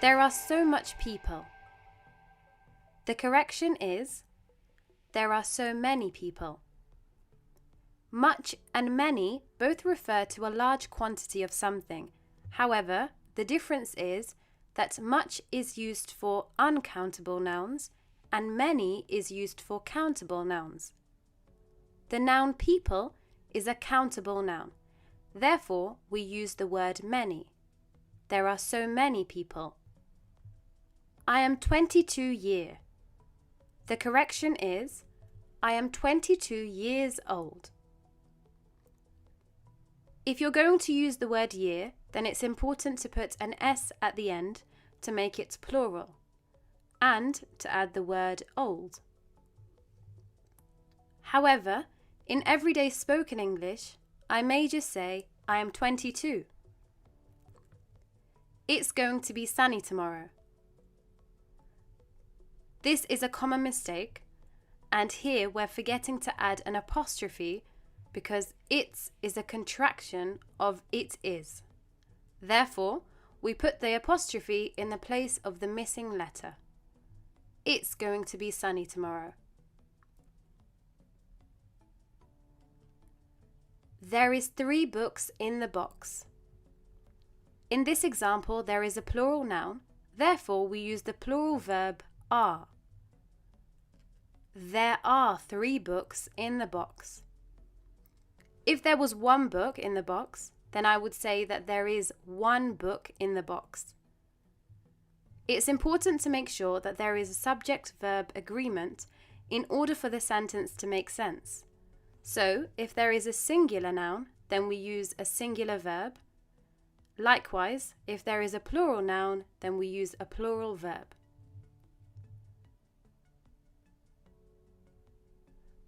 There are so much people. The correction is, there are so many people. Much and many both refer to a large quantity of something. However, the difference is that much is used for uncountable nouns and many is used for countable nouns. The noun people is a countable noun. Therefore, we use the word many. There are so many people. I am 22 year. The correction is, I am 22 years old. If you're going to use the word year, then it's important to put an S at the end to make it plural, and to add the word old. However, in everyday spoken English, I may just say, I am 22. It's going to be sunny tomorrow. This is a common mistake, and here we're forgetting to add an apostrophe because it's is a contraction of it is. Therefore, we put the apostrophe in the place of the missing letter. It's going to be sunny tomorrow. There is 3 books in the box. In this example, there is a plural noun, therefore we use the plural verb are. There are 3 books in the box. If there was 1 book in the box, then I would say that there is 1 book in the box. It's important to make sure that there is a subject-verb agreement in order for the sentence to make sense. So, if there is a singular noun, then we use a singular verb. Likewise, if there is a plural noun, then we use a plural verb.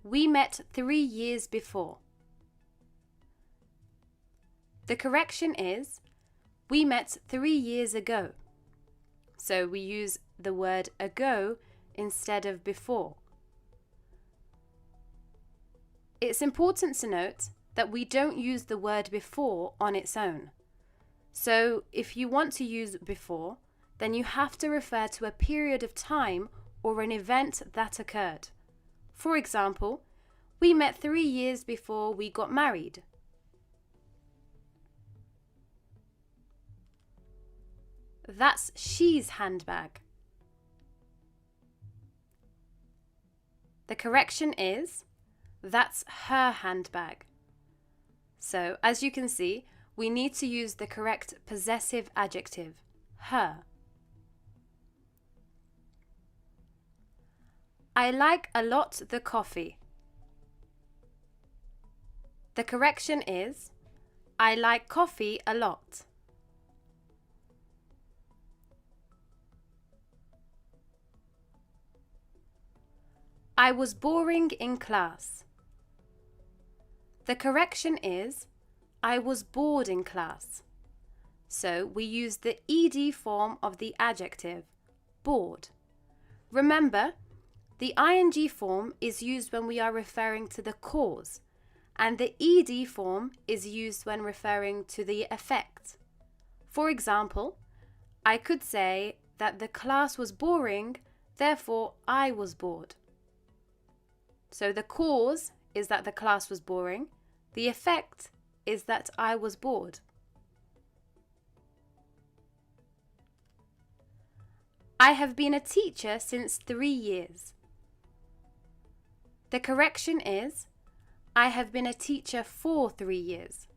We met 3 years before. The correction is, we met 3 years ago. So we use the word ago instead of before. It's important to note that we don't use the word before on its own. So if you want to use before, then you have to refer to a period of time or an event that occurred. For example, we met 3 years before we got married. That's she's handbag. The correction is, that's her handbag. So, as you can see, we need to use the correct possessive adjective, her. I like a lot the coffee. The correction is, I like coffee a lot. I was boring in class. The correction is, I was bored in class. So we use the ed form of the adjective, bored. Remember, the ing form is used when we are referring to the cause, and the ed form is used when referring to the effect. For example, I could say that the class was boring, therefore I was bored. So the cause is that the class was boring. The effect is that I was bored. I have been a teacher since 3 years. The correction is, I have been a teacher for 3 years.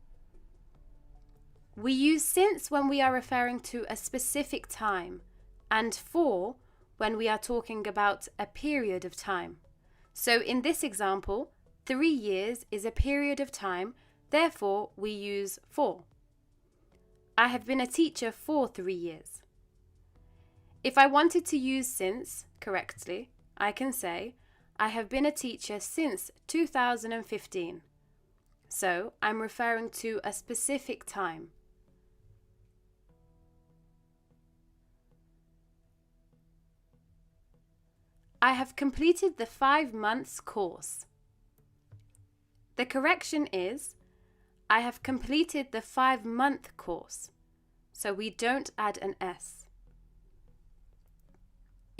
We use since when we are referring to a specific time, and for when we are talking about a period of time. So in this example, 3 years is a period of time, therefore we use for. I have been a teacher for 3 years. If I wanted to use since correctly, I can say, I have been a teacher since 2015. So I'm referring to a specific time. I have completed the 5 months course. The correction is, I have completed the 5-month course. So we don't add an S.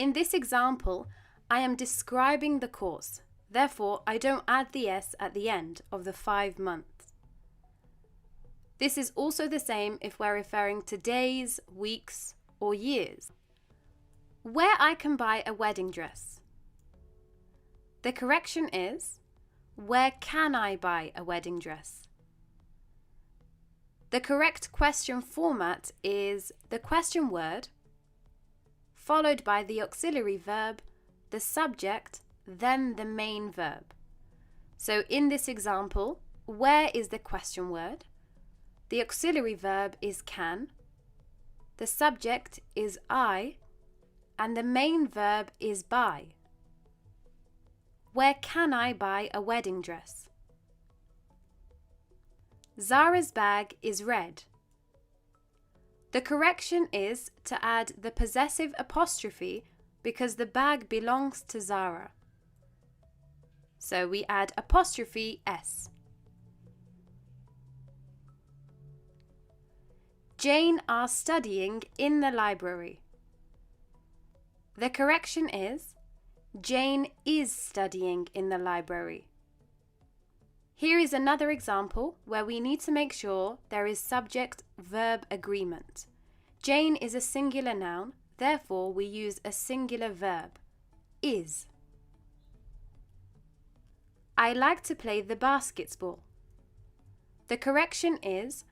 In this example, I am describing the course. Therefore, I don't add the S at the end of the 5 months. This is also the same if we're referring to days, weeks, or years. Where I can buy a wedding dress. The correction is, where can I buy a wedding dress? The correct question format is the question word, followed by the auxiliary verb, the subject, then the main verb. So in this example, where is the question word? The auxiliary verb is can, the subject is I, and the main verb is buy. Where can I buy a wedding dress? Zara's bag is red. The correction is to add the possessive apostrophe because the bag belongs to Zara. So we add apostrophe S. Jane are studying in the library. The correction is Jane is studying in the library. Here is another example where we need to make sure there is subject-verb agreement. Jane is a singular noun, therefore we use a singular verb, is. I like to play the basketball. The correction is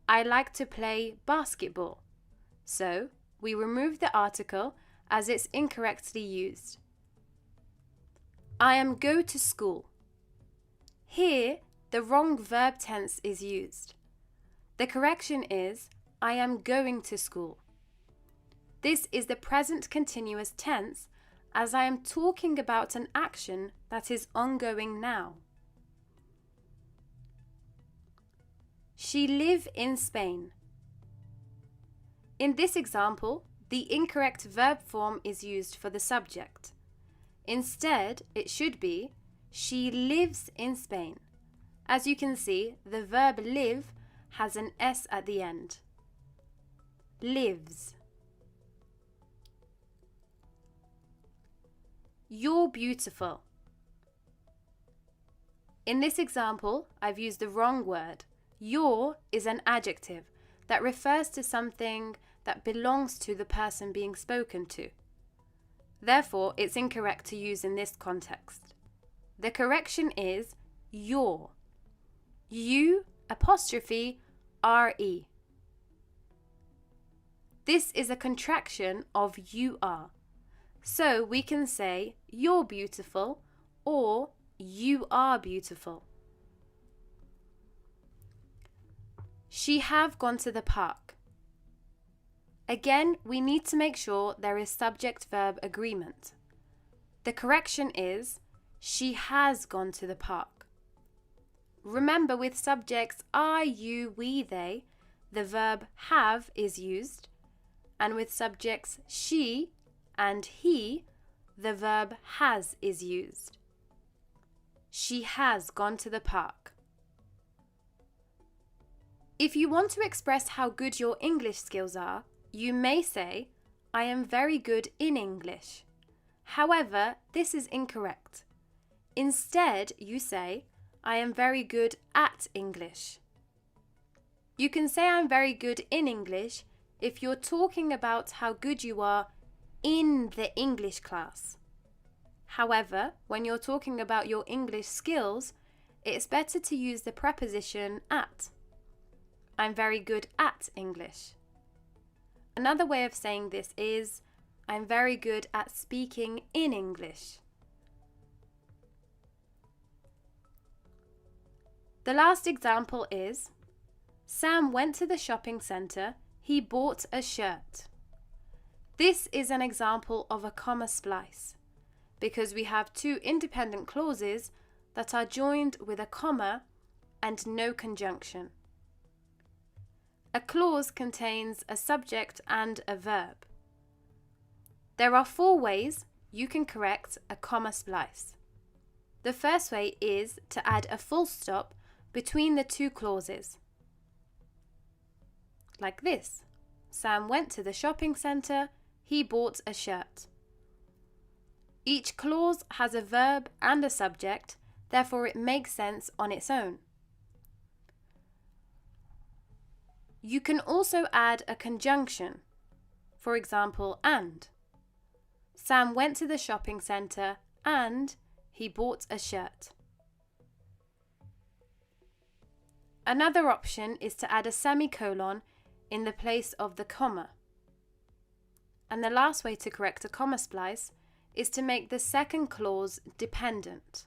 I like to play basketball. So we remove the article as it's incorrectly used. I am go to school. Here, the wrong verb tense is used. The correction is, I am going to school. This is the present continuous tense as I am talking about an action that is ongoing now. She live in Spain. In this example, the incorrect verb form is used for the subject. Instead, it should be, she lives in Spain. As you can see, the verb live has an S at the end. Lives. You're beautiful. In this example, I've used the wrong word. Your is an adjective that refers to something that belongs to the person being spoken to. Therefore, it's incorrect to use in this context. The correction is your. U apostrophe R-E. This is a contraction of you are. So we can say you're beautiful or you are beautiful. She have gone to the park. Again, we need to make sure there is subject-verb agreement. The correction is she has gone to the park. Remember, with subjects I, you, we, they, the verb have is used, and with subjects she and he, the verb has is used. She has gone to the park. If you want to express how good your English skills are, you may say, I am very good in English. However, this is incorrect. Instead, you say, I am very good at English. You can say I'm very good in English if you're talking about how good you are in the English class. However, when you're talking about your English skills, it's better to use the preposition at. I'm very good at English. Another way of saying this is, I'm very good at speaking in English. The last example is, Sam went to the shopping centre. He bought a shirt. This is an example of a comma splice because we have two independent clauses that are joined with a comma and no conjunction. A clause contains a subject and a verb. There are 4 ways you can correct a comma splice. The first way is to add a full stop between the 2 clauses. Like this. Sam went to the shopping centre. He bought a shirt. Each clause has a verb and a subject, therefore it makes sense on its own. You can also add a conjunction, for example, and. Sam went to the shopping centre and he bought a shirt. Another option is to add a semicolon in the place of the comma. And the last way to correct a comma splice is to make the second clause dependent.